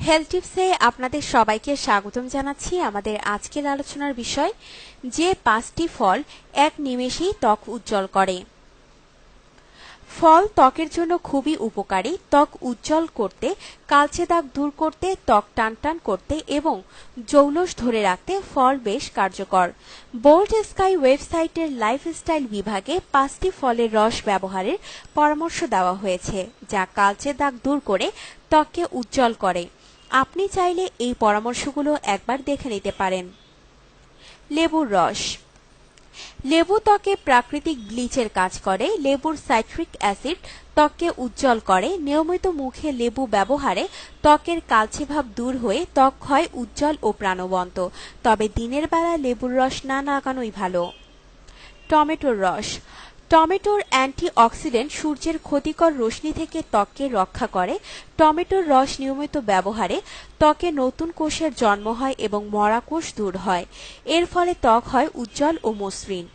Health টিপসে আপনাদের সবাইকে স্বাগতম জানাচ্ছি। আমাদের আজকের আলোচনার বিষয় যে 5টি ফল এক নিমেষেই ত্বক উজ্জ্বল করে। ফল ত্বকের জন্য খুবই উপকারী। ত্বক উজ্জ্বল করতে, কালচে দাগ দূর করতে, ত্বক টানটান করতে এবং জৌলস ধরে রাখতে ফল বেশ কার্যকর। বোল্ড স্কাই ওয়েবসাইটের লাইফস্টাইল বিভাগে 5টি ফলের রস ব্যবহারের পরামর্শ দেওয়া হয়েছে, যা কালচে দাগ দূর করে ত্বককে উজ্জ্বল করে। আপনি চাইলে এই পরামর্শগুলো একবার দেখে নিতে পারেন। লেবুর রস। লেবু ত্বকে প্রাকৃতিক ব্লিচের কাজ করে। লেবুর সাইট্রিক অ্যাসিড ত্বককে উজ্জ্বল করে। নিয়মিত মুখে লেবু ব্যবহারে ত্বকের কালচে ভাব দূর হয়ে ত্বক হয় উজ্জ্বল ও প্রাণবন্ত। তবে দিনের বেলা লেবুর রস না লাগানোই ভালো। টমেটোর রস। টমেটোর অ্যান্টিঅক্সিডেন্ট সূর্যের ক্ষতিকর রশ্মি থেকে ত্বককে রক্ষা করে। টমেটোর রস নিয়মিত ব্যবহারে ত্বকে নতুন কোষের জন্ম হয় এবং মরা কোষ দূর হয়। এর ফলে ত্বক হয় উজ্জ্বল ও মসৃণ।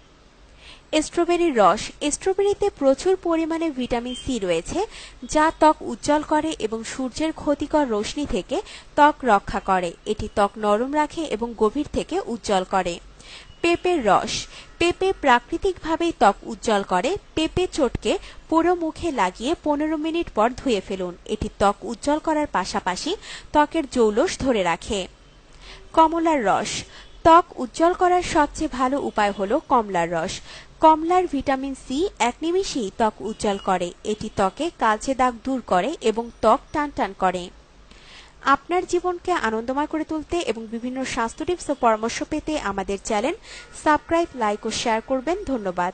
স্ট্রবেরির রস। স্ট্রবেরিতে প্রচুর পরিমাণে ভিটামিন সি রয়েছে, যা ত্বক উজ্জ্বল করে এবং সূর্যের ক্ষতিকর রশ্মি থেকে ত্বক রক্ষা করে। এটি ত্বক নরম রাখে এবং গভীর থেকে উজ্জ্বল করে। পেঁপের রস। পেঁপে প্রাকৃতিকভাবেই ত্বক উজ্জ্বল করে। পেঁপে চটকে পুরো মুখে লাগিয়ে 15 মিনিট পর ধুয়ে ফেলুন। এটি ত্বক উজ্জ্বল করার পাশাপাশি ত্বকের জৌলস ধরে রাখে। কমলার রস। ত্বক উজ্জ্বল করার সবচেয়ে ভালো উপায় হলো কমলার রস। কমলার ভিটামিন সি এক নিমেষেই ত্বক উজ্জ্বল করে। এটি ত্বকে কালচে দাগ দূর করে এবং ত্বক টানটান করে। আপনার জীবনকে আনন্দময় করে তুলতে এবং বিভিন্ন স্বাস্থ্য টিপস ও পরামর্শ পেতে আমাদের চ্যানেল সাবস্ক্রাইব, লাইক ও শেয়ার করবেন। ধন্যবাদ।